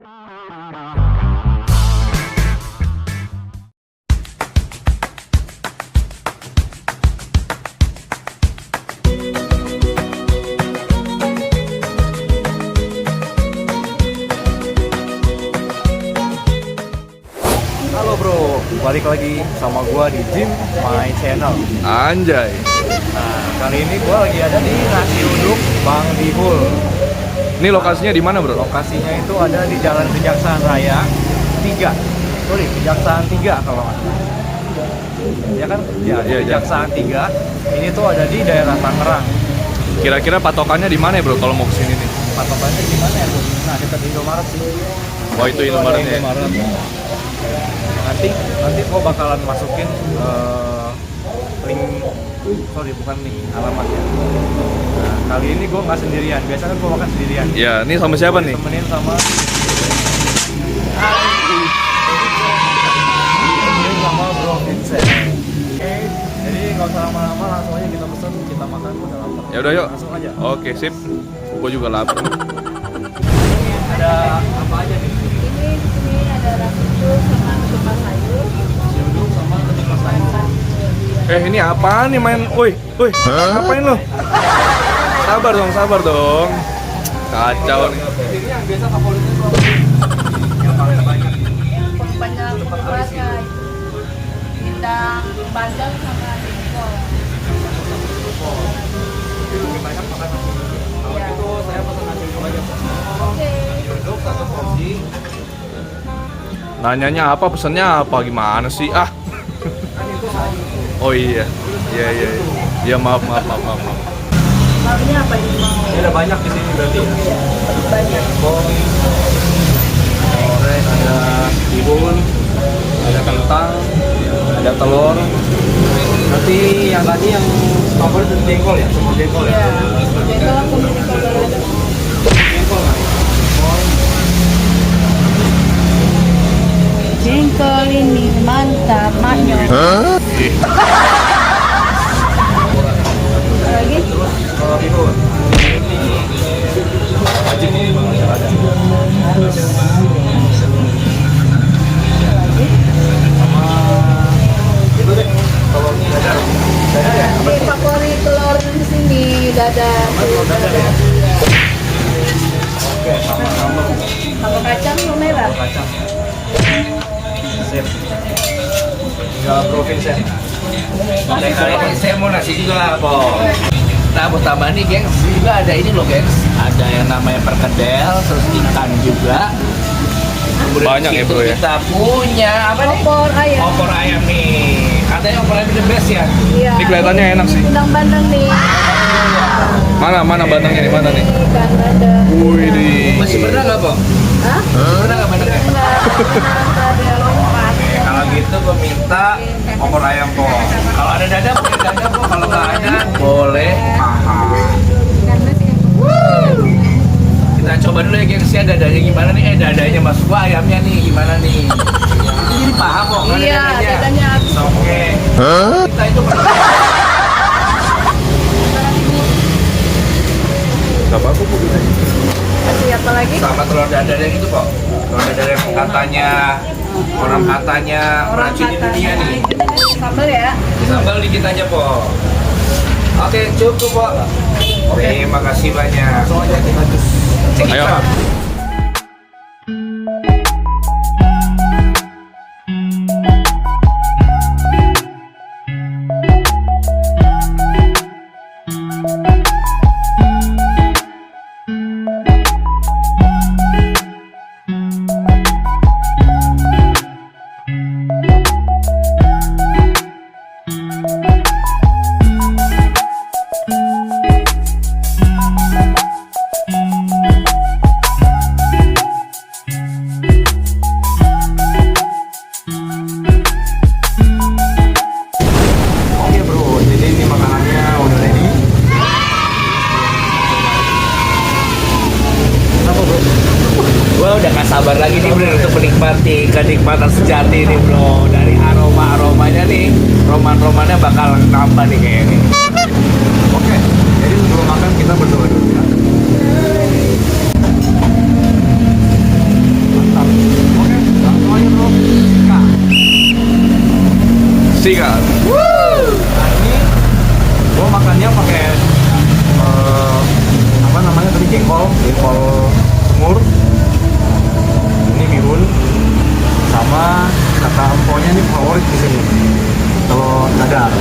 Halo bro, balik lagi sama gua di Gym My Channel. Anjay. Nah, kali ini gua lagi ada di nasi uduk Bang Dihul. Ini lokasinya di mana, Bro? Lokasinya itu ada di Jalan Kejaksaan Raya 3. Kejaksaan 3 kalau nggak salah. Ya kan? Ya, Iya. Kejaksaan 3. Ini tuh ada di daerah Tangerang. Kira-kira patokannya di mana ya, Bro, kalau mau kesini nih? Patokannya di mana ya, Bro? Nah, dekat Indomaret sih. Oh, itu Indomaret ya? Indomaret. Nanti gua bakalan masukin link, sorry bukan link, alamatnya. Nah, kali ini gua nggak sendirian, biasanya gua makan sendirian. Ya, ini sama siapa nih? Temenin sama Bro Vincent. Oke, jadi nggak usah lama-lama, langsung aja kita pesen, kita makan, udah lapar. Ya udah yuk. Langsung aja. Oke, sip. Gua juga lapar. Ada apa aja nih? Ini di sini ada nasi uduk sama ketupat sayur. Nasi uduk sama ketupat sayur. Ini apaan nih main? Woi, ngapain lo? Sabar dong. Kacau nih. Ini yang biasa favoritnya tuh apa sih? Yang paling banyak. Banyak ketupat bintang bandeng sama jengkol. Itu lebih banyak makan nasi uduk. Kalau Iya. gitu saya pesan nasi uduk aja. Oke. Nasi uduk satu porsi. Nanyanya apa, pesannya apa, gimana sih? Ah. Kan itu sayur. Oh iya. Iya. Ya maaf. Maunya apa ini mau? Ini ada banyak di sini berarti ya. Banyak. Goreng, ada bihun, ada kentang, ada telur. Nanti yang tadi yang favorit itu jengkol ya, semur jengkol ya. Iya. Jengkol aku jengkol kalau ada. Jengkol nggak? Jengkol ini mantap, maknya. Ih, Lagi? Terus kalau bihun, wajib nih ada. Sama itu deh. Kalau dadar ya. Ini favorit telur di sini dada. Telur dadar ya. Iya. Oke, sama sambal Sama kacang yang merah. kacang. Sip. Tinggal Bro Vincent. Oke, kali ini saya mau nasi juga, Po. Nah, buat tambahan nih, gengs, juga ada ini loh, gengs. Ada yang namanya perkedel, terus ikan juga. Kemudian Banyak di ya, situ Bro, ya? Kita punya apa nih? Opor ayam. Opor ayam nih. Katanya opor ayam the best ya. Iya. Ini kelihatannya enak sih. Bintang bandeng nih. Mana bandengnya nih, mana nih? Ikan bandeng. Wih, di. Masih pernah nggak, Po? Hah? Pernah nggak bandengnya? Enggak. Ada lompat. Oke, kalau gitu gue minta opor ayam, Po. Kalau ada dada, boleh dada, Po. Kalau nggak ada, boleh mahal. Kita coba dulu ya, gengs, ya dadanya gimana nih? Dadanya mas gua, ayamnya nih gimana nih? Jadi paham kok, nggak ada Iya, dadanya habis. Oke. Kita itu Gak apa-apa, Bu. Kasih apa lagi? sama telur dadar yang itu kok. Telur dadar yang katanya orang katanya meracuni dunia nih. Sambal ya. Sambal dikit aja, Po. Oke, cukup, Po. Terima kasih banyak. Langsung aja kita jus. Cek Ayo. kita. Oke bro, jadi ini makanannya udah ready. Apa bro? Gua udah gak sabar lagi nih, bro, untuk menikmati kenikmatan sejati nih, bro. Dari aromanya nih, roman-romannya bakal nambah nih kayaknya. Oke, jadi sebelum makan kita berdoa dulu ya. Iya. Nah ini gue makannya pakai apa namanya tadi jengkol semur. Ini bihun sama kata empoknya ini favorit di sini. Telur dadar.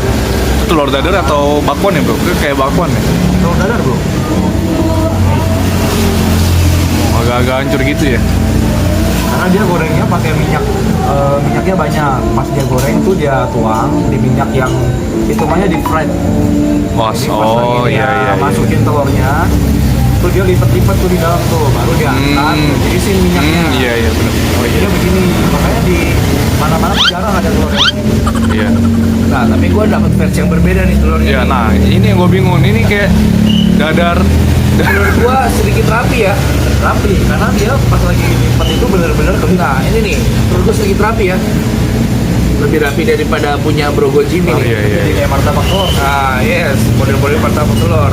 Telur dadar atau bakwan ya bro? Itu kayak bakwan ya? Telur dadar bro. Agak-agak hancur gitu ya? Karena dia gorengnya pakai minyaknya banyak. Pas dia goreng tuh dia tuang di minyak yang hitungannya di fried. Wah, Jadi pas oh lagi dia iya. masukin telurnya, tuh dia lipat-lipat tuh di dalam tuh, baru diangkat, diisiin minyaknya. Iya benar. Oh Dia iya. begini, makanya di mana-mana jarang ada telur. Iya. Nah, tapi gue dapat versi yang berbeda nih telurnya. Iya, nah ini yang gue bingung. Ini kayak dadar. Menurut gue sedikit rapi ya. Rapi, karena dia pas lagi lipat itu bener-bener kelinci. Nah, ini nih, menurut gue sedikit rapi ya. Lebih rapi daripada punya Brogo Jimmy Oh nih. iya. Jadi kayak martabak telur. Nah, yes, model-model martabak telur.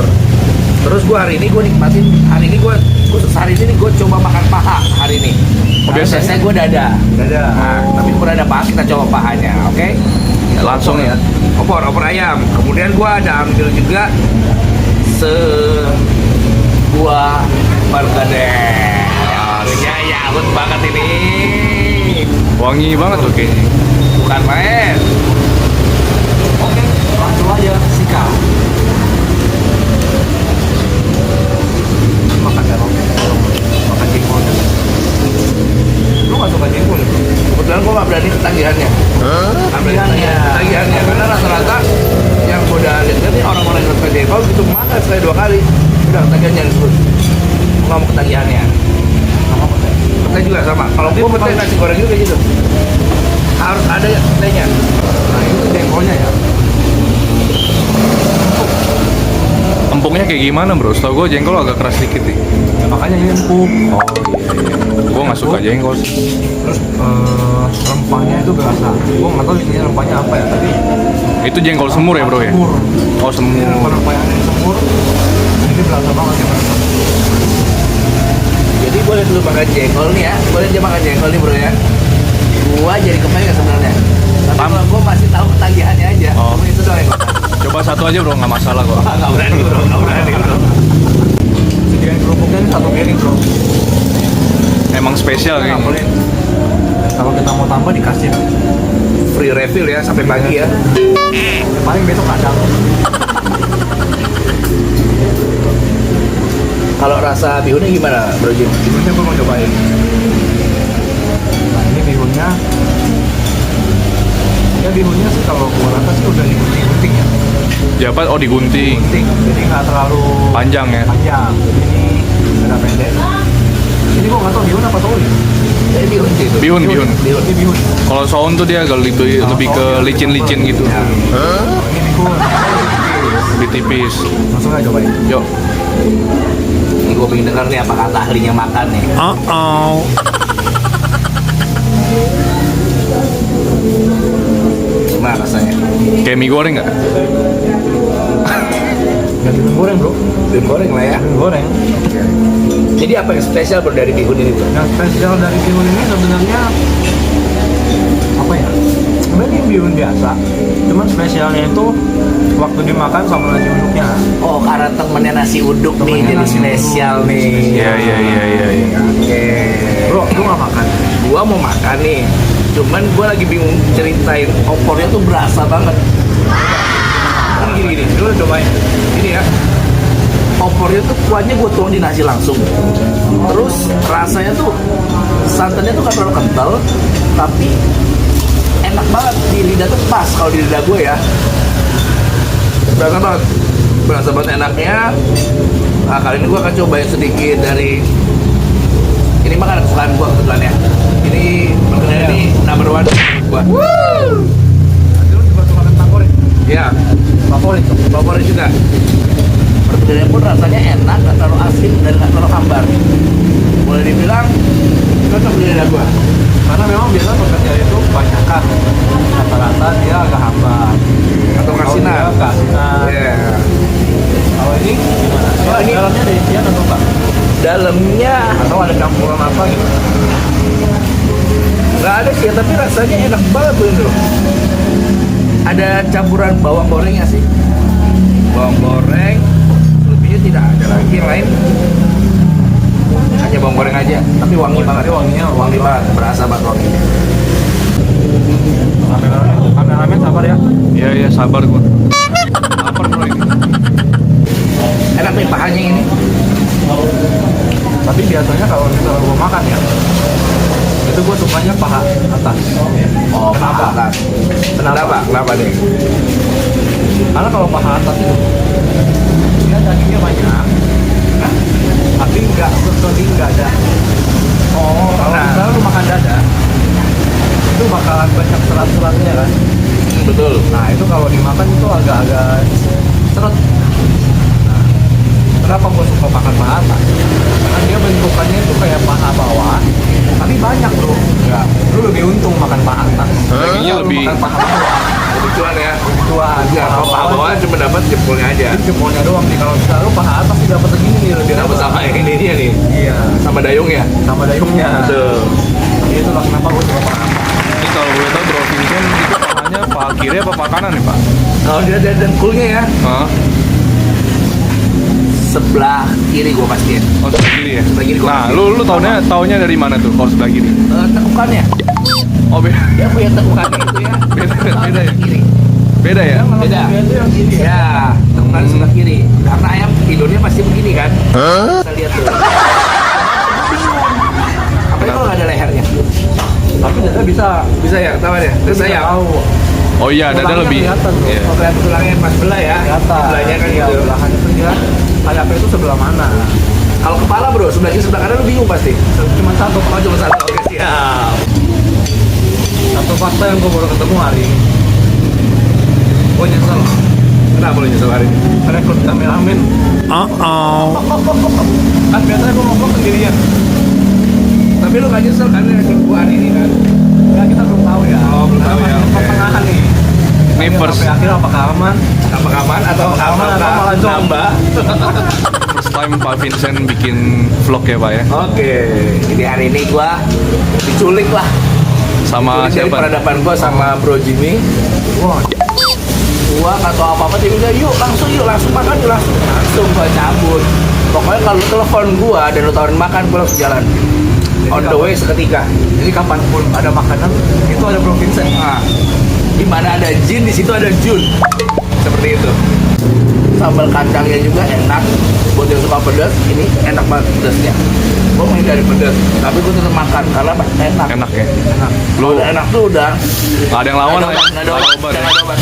Terus gue hari ini gue nikmatin, khusus hari ini gue coba makan paha hari ini. Oh, Biasanya gue dada. Dadah. Nah, tapi gue ada paha, kita coba pahanya, oke? Langsung ya. Opor ayam. Kemudian gue ada ambil juga sebuah perkedel. Ya, ampun banget ini. Wangi banget tuh kayaknya. Bukan main. Oke, langsung aja sikat. Makan terong, makan jengkolnya. Lu nggak suka jengkol? Kebetulan gue gak berani ketagihannya. Ketagihannya karena rata-rata yang gue udah lihat nih orang-orang yang suka jengkol gitu makan sekali 2 kali udah ketagihannya terus. Gue gak mau ketagihannya. Sama petai. Petai juga sama. Kalau gue petai nasi goreng juga gitu. Harus ada petainya. Nah itu jengkolnya ya. Empuknya kayak gimana bro? Setahu gue jengkol agak keras dikit nih. Ya makanya ini empuk. Oh iya. Gue nggak suka jengkol sih. Terus rempahnya itu berasa. Gue nggak tahu isinya rempahnya apa ya, tapi Itu jengkol semur ya bro ya? semur. Oh Ini semur. rempah-rempah yang ada di semur. Ini berasa banget ya. Jadi boleh dulu makan jengkol nih ya. Boleh dia makan jengkol nih bro ya. Gua jadi kepengen sebenarnya. Tapi kalau gue masih tahu ketagihannya aja. Oh. Cuma itu doang yang gua tahu. Coba satu aja bro, nggak masalah kok. Nggak berani bro, nggak berani bro. Sediain kerupuknya ini 1 piring bro. Emang spesial Nggak kayaknya. boleh. Kalau kita mau tambah dikasih. Free refill ya sampai pagi ya. Paling besok ada. Kalau rasa bihunnya gimana bro Jim? Bihunnya gue mau cobain. Nah ini bihunnya. Ya bihunnya sih kalau gue rasa sih udah digunting ya. Jabat, oh digunting. Gunting, jadi nggak terlalu Panjang ya? panjang. Jadi ini agak pendek. Ini gue nggak tahu bihun apa soun. Jadi bihun sih itu. Bihun. Ini bihun. Kalau soun tuh dia agak lebih ke licin-licin gitu. Ya. Ini bihun. Lebih tipis. Langsung aja cobain. Yuk. Ini gue pengen denger nih apa kata ahlinya makan nih. Gimana rasanya? Kayak mie goreng nggak? Ya bihun goreng bro. Bihun goreng lah ya. Bihun goreng. Jadi apa yang spesial bro dari bihun ini bro? Yang spesial dari bihun ini sebenarnya apa ya? Sebenarnya ini bihun biasa. Cuman spesialnya itu waktu dimakan sama nasi uduknya. Oh karena temennya nasi uduk nih Temennya jadi nasi spesial uduk. nih. Iya. Oke. Bro, lu nggak makan? Gua mau makan nih. Cuman gua lagi bingung ceritain opornya tuh berasa banget. Kan gini, lu cobain. Ini ya. Opornya tuh kuahnya gua tuang di nasi langsung. Terus rasanya tuh santannya tuh kan terlalu kental, tapi enak banget di lidah tuh pas kalau di lidah gue ya. Berasa banget enaknya. Nah kali ini gue akan cobain sedikit dari ini makanan kesukaan gue kebetulan ya. Ini perkedel ini number 1 buat gue. Lu juga suka kentang goreng? Ya, Favorit tuh. favorit juga. Perkedelnya pun rasanya enak, gak terlalu asin dan gak terlalu hambar. Boleh dibilang cocok di lidah gue. Karena memang biasa pekerja itu kebanyakan rata-rata dia agak hambar Atau kasinan. Kasinan. Ya. Kalau ini gimana? Oh, ini- Dalamnya ada isian atau enggak? Dalamnya Atau ada campuran apa gitu? nggak ada sih, tapi rasanya enak banget tuh bro. ada campuran bawang gorengnya sih. Bawang goreng, lebihnya tidak ada lagi yang lain. Hanya bawang goreng aja, tapi wangi banget. Wangi banget, berasa banget wanginya. Kameramen sabar ya. Iya sabar gua. Lapar bro ini. Enak nih pahanya ini. Tapi biasanya kalau misalnya gue makan ya, itu gue sukanya paha atas. Oh, Kenapa? paha. Kenapa nih? Karena kalau paha atas itu dia dagingnya banyak, tapi nggak berkeling, nggak ada. Oh, kalau Nah. misalnya lu makan dada, itu bakalan banyak serat-seratnya kan. Betul. Nah itu kalau dimakan itu agak-agak seret. Nah, kenapa gue suka makan paha atas? Karena dia bentukannya itu kayak paha bawah, tapi banyak bro. Enggak. Lu lebih untung makan paha atas. Dagingnya Lu lebih- makan paha bawah. Lebih cuan ya. Tuan, Enggak, kalau paha bawah cuma dapat jempolnya aja. jempolnya doang nih. Kalau misalnya lu paha atas sih dapat segini nih lebih Dapat sama yang ini dia nih, Iya, sama dayungnya. sama dayungnya. Tuh. Itulah kenapa gue suka paha atas. Ini kalau boleh tahu Bro Vincent itu pahanya paha kiri apa paha kanan nih Pak? Kalau dia ada dengkulnya ya, Hah? sebelah kiri gua pastiin. Oh sebelah kiri ya? Sebelah kiri gua Nah pastiin. lu taunya dari mana tuh kalau sebelah kiri? Tekukannya, Oh beda dia punya tekukannya itu ya. Beda ya? Kiri. Beda ya? Beda. Itu yang gini ya. Ya, tekukan sebelah kiri. Karena ayam tidurnya pasti begini kan. Kita lihat tuh. Apalagi kalau nggak ada lehernya. Tapi dada bisa. Bisa ya, ketahuan ya. Terus Bisa ayam. tahu. Oh iya dada Tulangnya lebih. kelihatan, bro. Iya. Kalau kelihatan tulangnya pas belah ya. Kelihatan. Sebelahnya kan Iya, gitu. belahan itu dia. Sayapnya itu sebelah mana? Kalau kepala bro, sebelah kiri sebelah kanan lu bingung pasti. Cuma satu. Oh cuma satu. Oke siap. Satu fakta yang gue baru ketemu hari ini. Gue nyesel. Kenapa lu nyesel hari ini? Rekrut kameramen. Kan biasanya gue ngomong sendirian. Tapi lu nggak nyesel kan rekrut gua hari ini kan? Ya kita belum tahu ya. Oh, belum tahu ya, oke. Pertengahan nih. Ini Ayo, first sampai akhir apakah aman? Apa kaman atau Aman atau malah jong? nambah? first time Pak Vincent bikin vlog ya Pak ya? Oke, jadi hari ini gua diculik lah. Sama Diculik dari siapa? peradaban gua sama Bro Jimmy. Wah, Gua nggak tahu apa-apa, dia bilang yuk langsung makan yuk langsung gua cabut. Pokoknya kalau lu telepon gua dan lu tawarin makan, gua langsung jalan. On the way seketika. jadi kapanpun ada makanan itu ada Bro Vincent. Nah, di mana ada jin, di situ ada Jun. Seperti itu. Sambal kacangnya juga enak. Buat yang suka pedas, ini enak banget pedasnya. Gue menghindari pedas, tapi gue tetap makan karena enak. Enak ya? Enak. Lu udah enak tuh udah. Nggak ada yang lawan lah ya? Nggak ada obat, Nggak ada nggak ada obat.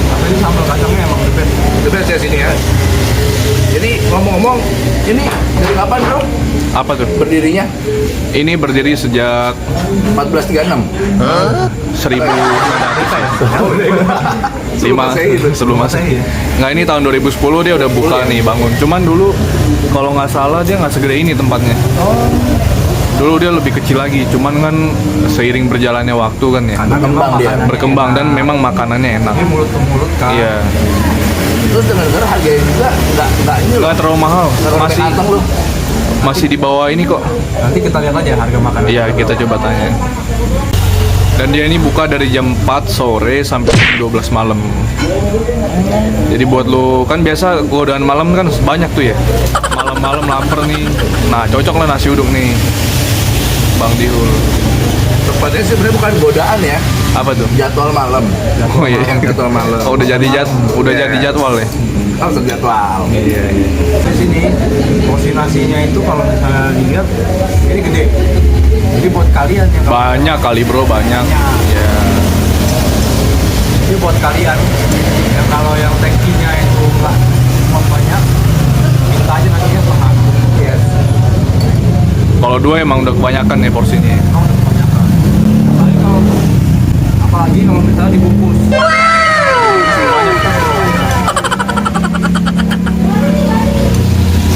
Tapi ini sambal kacangnya emang the best. The best ya sini ya. Jadi ngomong-ngomong, ini dari kapan bro? Apa tuh? Berdirinya Ini berdiri sejak 1436. 1000 Sebelum Masehi itu. sebelum Masehi. Nggak, ini tahun 2010 dia udah buka nih bangun. Cuman dulu kalau nggak salah dia nggak segede ini tempatnya. Dulu dia lebih kecil lagi. Cuman kan seiring berjalannya waktu kan ya Karena memang Berkembang dia. makanannya berkembang dan enak. memang makanannya enak. Ini mulut ke mulut kan. Iya. Terus dengar-dengar harganya juga nggak ini loh. Nggak terlalu mahal. Masih kantong lu. Masih di bawah ini kok. Nanti kita lihat aja harga makanan. Iya, kita coba tanya. Dan dia ini buka dari jam 4 sore sampai jam 12 malam. Jadi buat lo kan biasa godaan malam kan banyak tuh ya. Malam-malam lapar nih. Nah, cocok lah nasi uduk nih. Bang Dihul. Tempatnya sebenarnya bukan godaan ya, Apa tuh? jadwal malam. Oh iya. Jadwal malam. Oh, udah jadi Iya. jadwal ya. Langsung jadwal. Iya. Di sini porsi nasinya itu kalau misalnya dilihat ini gede. Jadi buat kalian yang Banyak kali bro, banyak. Ya. Jadi buat kalian yang kalau yang tankinya itu nggak banyak, minta aja nasinya setengah. Yes. Kalau dua emang udah kebanyakan nih porsinya. Kalau udah kebanyakan. Apalagi kalau misalnya dibungkus. Banyak kan.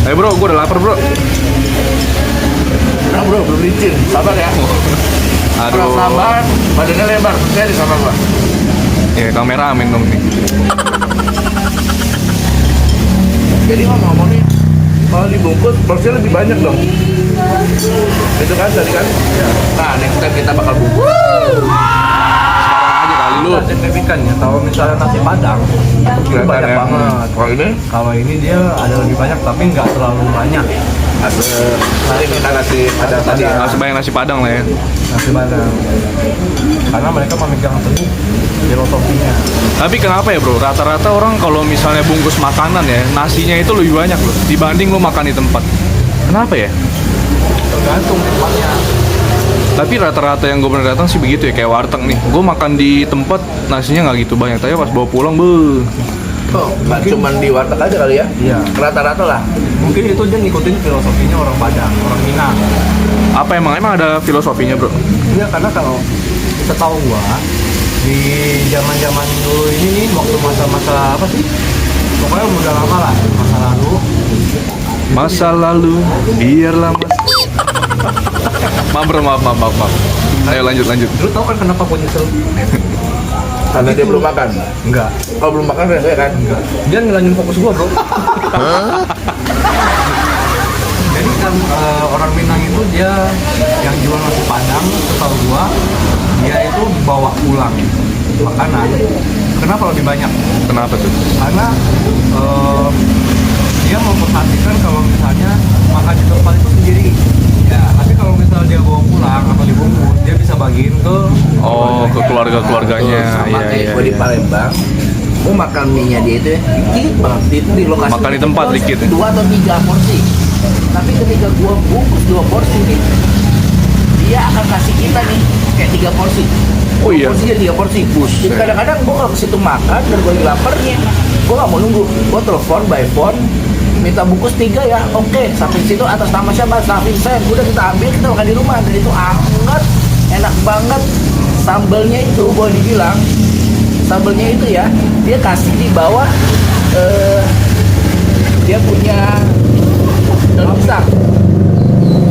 Ayo bro, gue udah lapar bro. Nah bro, belum licin. Sabar ya. Kalau Aduh. sabar, badannya lebar. Percaya di sama gua. Ya kamera amin dong nih. Jadi ngomong-ngomong nih, kalau dibungkus porsinya lebih banyak dong. Itu kan tadi kan. Nah, next time kita bakal bungkus. Sekarang aja Lu signifikannya kalau misalnya nasi padang itu Kelihatan banyak ya. banget. Kalau ini dia ada lebih banyak tapi nggak terlalu banyak. Ada tadi minta nasi padang tadi ya. nasi banyak nasi padang lah ya. Nasi padang. Karena mereka memegang teguh filosofinya. Tapi kenapa ya bro? Rata-rata orang kalau misalnya bungkus makanan ya, nasinya itu lebih banyak loh dibanding lu makan di tempat. Kenapa ya? Tergantung tempatnya. Tapi rata-rata yang gue pernah datang sih begitu ya, kayak warteg nih. Gue makan di tempat nasinya nggak gitu banyak, tapi pas bawa pulang, Oh, nggak cuma di warteg aja kali ya? Iya. Rata-rata lah. Mungkin itu dia ngikutin filosofinya orang Padang, orang Minang. apa emang ada filosofinya bro? Iya, karena kalau setahu gua di zaman-zaman dulu ini nih, waktu masa-masa apa sih? Pokoknya udah lama lah, masa lalu. Masa lalu biarlah mas. Maaf bro, maaf. Ayo lanjut. Lu tau kan kenapa gua nyesel? Karena dia belum makan. Enggak. Kalau belum makan saya kan? Enggak. Dia ngilangin fokus gua, bro. Jadi kan orang Minang itu dia yang jual nasi padang, setahu gua dia itu bawa pulang makanan. Kenapa lebih banyak? Kenapa tuh? Karena dia memperhatikan kalau misalnya makan di tempat itu sendiri. Ya, tapi kalau misalnya dia bawa pulang atau dibungkus, dia bisa bagiin ke Ke keluarga-keluarganya. Sama kayak Iya. gue di Palembang, gue makan mie-nya dia itu ya, dikit banget. Itu di lokasi Makan di tempat dikit ya? 2 atau 3 porsi. Tapi ketika gue bungkus 2 porsi nih, dia akan kasih kita nih kayak 3 porsi. Oh iya? Porsinya 3 porsi. Jadi kadang-kadang gue kalau ke situ makan dan gue lagi lapar nih, gue nggak mau nunggu. Gue telepon by phone, minta bungkus 3 ya, oke. Sampai situ atas nama siapa? Mas Vincent. Udah kita ambil, kita makan di rumah. Dan itu hangat, enak banget. Sambalnya itu boleh dibilang, sambalnya itu ya, dia kasih di bawah, dia punya daun pisang.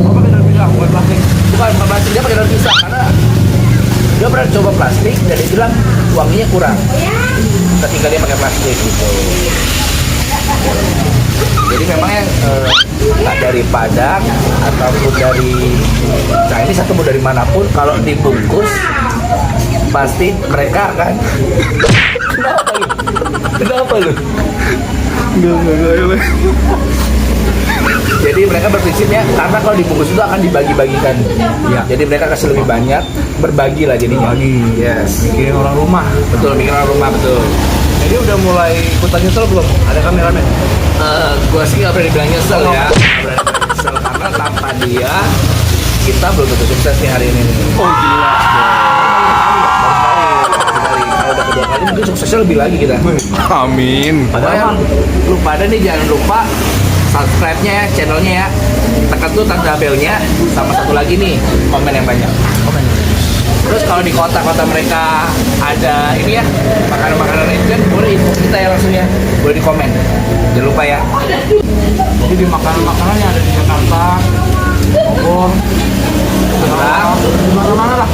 apa pakai daun pisang buat plastik? Bukan plastik, dia pakai daun pisang karena dia pernah coba plastik dan dia bilang wanginya kurang. Ketika dia pakai plastik gitu. Jadi memang yang nggak dari Padang ataupun dari Chinese ataupun dari manapun, kalau dibungkus pasti mereka akan kenapa lu? Enggak. Jadi mereka berprinsipnya karena kalau dibungkus itu akan dibagi-bagikan. Iya. Jadi mereka kasih lebih banyak, berbagi lah jadinya. Bagi, Yes. bikin orang rumah. Betul, bikin orang rumah betul. Jadi udah mulai ikutan nyesel belum? Ada kameramen? Gua sih nggak berani bilang nyesel ya. Nggak berani bilang nyesel karena tanpa dia kita belum tentu sukses nih hari ini. Oh gila. Kalau udah kedua kali mungkin suksesnya lebih lagi kita. Amin. Padahal lu pada nih jangan lupa subscribe-nya ya, channelnya ya. Tekan tuh tanda belnya, sama satu lagi nih, komen yang banyak. Terus kalau di kota-kota mereka ada ini ya, makanan-makanan itu kan boleh info kita ya langsung ya. Boleh di komen. Jangan lupa ya. Jadi di makanan-makanan yang ada di Jakarta, Bogor, Tangerang, mana lah.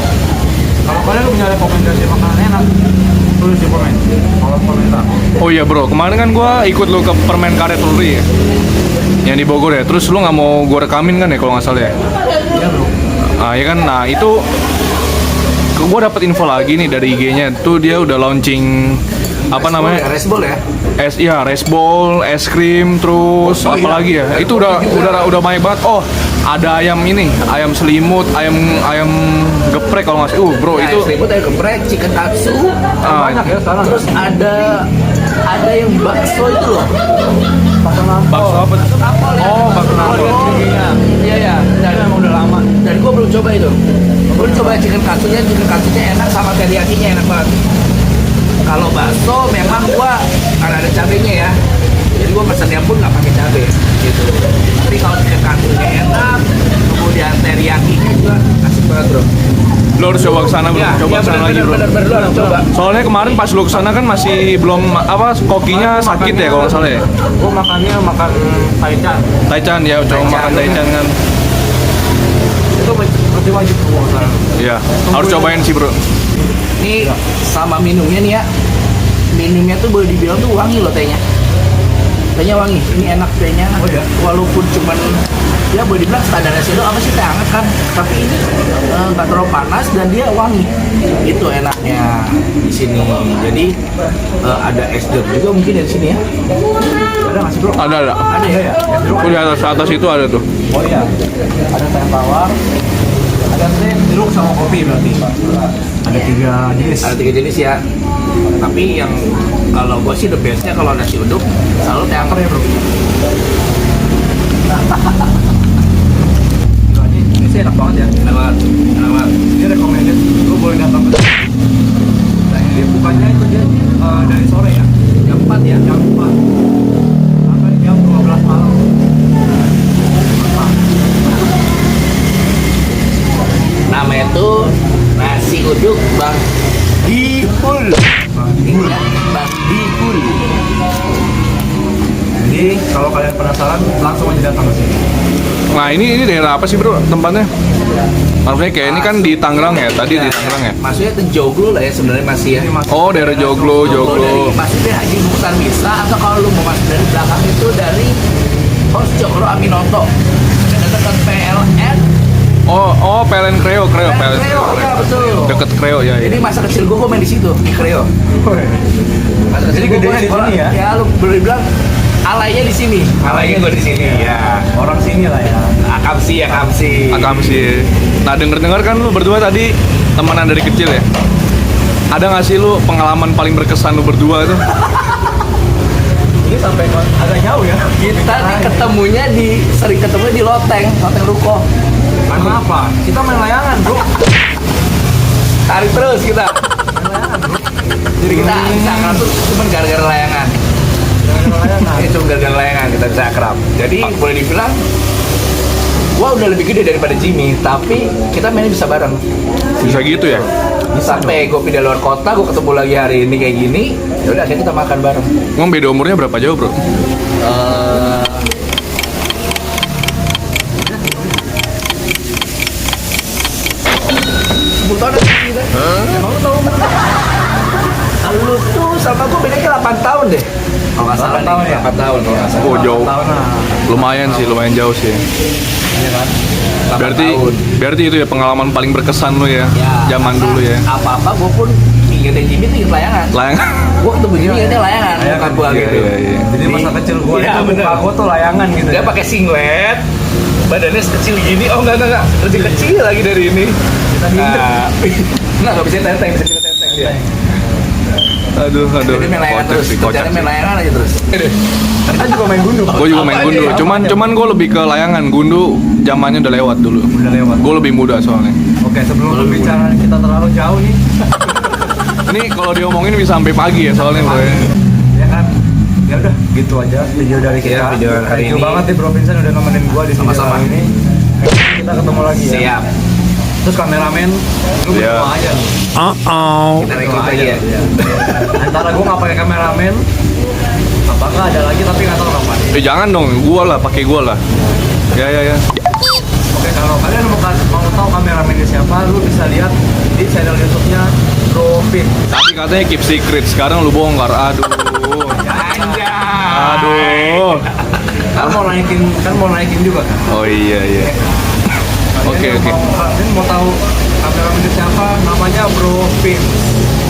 Kalau kalian punya rekomendasi makanan enak, tulis di komen, kolom komentar. Oh iya bro, kemarin kan gue ikut lu ke permen karet Luri ya, yang di Bogor ya. Terus lu nggak mau gue rekamin kan ya kalau nggak salah ya? Iya bro. Ya kan, nah itu gue dapet info lagi nih dari IG-nya. Tuh dia udah launching apa namanya? Resbol ya. Rice bowl, es krim, terus apa lagi ya? Itu udah banyak banget. Oh, ada ayam ini, ayam selimut, ayam geprek kalau nggak salah. Bro, Nah, itu selimut ada geprek, chicken katsu, Banyak ya sekarang. terus ada yang bakso itu loh. bakso apa? Apel ya. Oh, bakso nampol. Iya ya. Dan Emang udah lama. Dan gue belum coba itu. Belum coba chicken katsunya enak sama teriyakinya enak banget. Kalau bakso memang gue karena ada cabenya ya. Jadi gue pesannya pun nggak pakai cabai gitu. Tapi kalau chicken katsunya enak, kemudian teriyakinya juga asik banget bro. Lo harus coba kesana bro, coba kesana lagi bro. Bener, lu harus coba. Soalnya kemarin pas lu kesana kan masih belum kokinya sakit ya kalau nggak salah ya. Gue makannya makan taichan. Taichan ya, coba makan Taichan kan. Itu berarti wajib gue sekarang. Iya, harus cobain sih bro. Ini sama minumnya nih ya. Minumnya tuh boleh dibilang tuh wangi loh tehnya. tehnya wangi. Ini enak tehnya. Oh, ya? Walaupun cuman ya boleh dibilang standar Sido apa sih teh hangat kan, tapi ini nggak terlalu panas dan dia wangi. Itu enaknya di sini. Jadi ada es jeruk juga mungkin di sini ya. Ada nggak sih bro? Ada. Ada ya. Oh, di atas itu ada tuh. Oh iya, ada teh tawar, ada teh jeruk sama kopi berarti. Ada 3 jenis. Ada 3 jenis ya. Tapi yang kalau gue sih the bestnya kalau nasi uduk selalu teh hangat ya bro. Gila, ini sih enak banget ya. Enak banget. Enak banget. Ini recommended, lu boleh datang ke sini. Nah, dia bukanya itu dia dari sore ya, Jam 4 ya. jam 4 sampai jam 12 malam. Namanya itu nasi uduk Bang Dipul. Ingat, Bang Dipul. Jadi kalau kalian penasaran langsung aja datang ke sini. Nah, ini daerah apa sih, Bro, tempatnya? Maksudnya kayak ini kan di Tangerang ya, tadi di Tangerang ya? Maksudnya itu Joglo lah ya sebenarnya masih ya. Ini masih Oh, daerah Joglo. Dari maksudnya Haji Mukhtar bisa, atau kalau lu mau masuk dari belakang itu dari Pos Joglo Aminoto. Dekat PLN. Oh, PLN Kreo. Kreo, ya betul. Deket Kreo ya. Jadi masa kecil gua main di situ di Kreo. Masa Jadi kecil gua gedenya main di bola. sini ya? Ya lu boleh bilang alaynya di sini. Alaynya gua di sini. Ya. orang sini lah ya. Akamsi. Akam sih. Nah, denger kan lu berdua tadi temenan dari kecil ya? Ada nggak sih lu pengalaman paling berkesan lu berdua itu? Ini sampai agak jauh ya. Kita nih sering ketemunya di loteng ruko. Main apa? Kita main layangan, bro. Tarik terus kita. Main layangan, bro. Jadi kita bisa akrab tuh cuma gara-gara layangan. Main layangan. Ini cuma gara-gara layangan kita bisa akrab. Jadi boleh dibilang gua udah lebih gede daripada Jimmy, tapi kita mainnya bisa bareng. Bisa gitu ya? Sampai gue pindah luar kota, gue ketemu lagi hari ini kayak gini, ya udah akhirnya kita makan bareng. Emang beda umurnya berapa jauh, Bro? Tahun kita. Emang lu tahu umur? Lu tuh sama gue bedanya 8 tahun deh. Kalau nggak salah 8 tahun ya? 8 tahun kalau nggak salah. Oh, jauh. Tahun lah. Lumayan jauh sih. Iya kan? 8 tahun. Berarti itu ya pengalaman paling berkesan lu ya, Ya, zaman dulu ya. Apa-apa gue pun ingetnya Jimmy tuh inget layangan. Layangan. Gue ketemu Jimmy ingetnya layangan, bukan gue Iya, gitu. iya. Jadi masa kecil gua Iya, itu bener. muka gua tuh layangan gitu. Dia ya. pakai singlet, badannya sekecil gini. Oh enggak, lebih kecil lagi dari ini. Kita Nggak bisa tenteng, bisa kita tenteng dia. Aduh. Jadi main layangan Kocak terus, sih, kerjanya kocak main sih. layangan aja terus. Kita juga main gundu. Gue juga main Apa gundu, aja? cuman gue lebih ke layangan. Gundu zamannya udah lewat dulu. Udah lewat. Gue lebih muda soalnya. Oke, sebelum berbicara kita terlalu jauh nih, Ini kalau diomongin bisa sampai pagi ya soalnya, Bro. Ya. ya kan? Ya udah, gitu aja video dari kita. Ya, video hari Thank you ini. banget nih Bro Vincent udah nemenin gua di video Sama-sama. kali ini. Kita ketemu lagi ya. Siap. Terus kameramen, lu Siap. berdua aja. Kita rekrut aja ya. Antara gua nggak pakai kameramen, apakah ada lagi tapi nggak tahu kapan. Jangan dong, pakai gua lah. Ya. Oke, kalau kalian mau tahu kameramennya siapa, lu bisa lihat di channel YouTube-nya Bro Vin. Tadi katanya keep secret, sekarang lu bongkar. Aduh. Anjay. Aduh. Kan mau naikin juga kan. Oh iya. Oke. Kalian mau tahu kameramennya siapa? Namanya Bro Vin.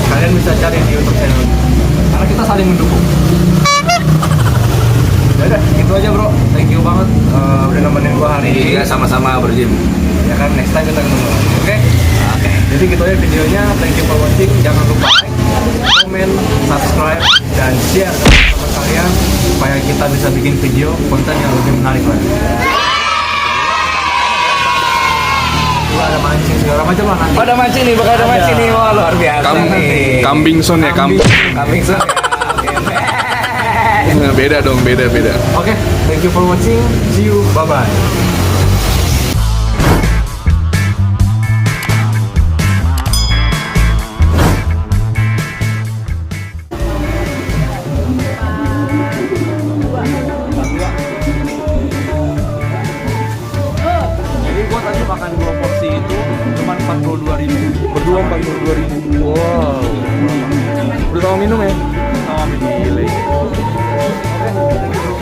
Kalian bisa cari di YouTube channel. Karena kita saling mendukung. Ya udah, gitu aja Bro. Thank you banget udah nemenin gua hari ini. Iya, sama-sama berjim. Ya kan, next time kita ketemu lagi. Oke? Jadi gitu aja videonya. Thank you for watching. Jangan lupa like, comment, subscribe, dan share ke teman kalian supaya kita bisa bikin video konten yang lebih menarik lagi. Ada mancing segala macam lah nanti. Ada mancing nih, bakal ada mancing nih. Wah, luar biasa nih. Kambing son ya, kambing. Kambing sun. Nah, beda dong, beda. Oke, thank you for watching. See you. Bye bye. Jadi gua tadi makan 2 porsi itu cuma 42.000. Berdua 42.000. Wow. Udah sama minum ya? Sama minum. Gile. Oke, thank you.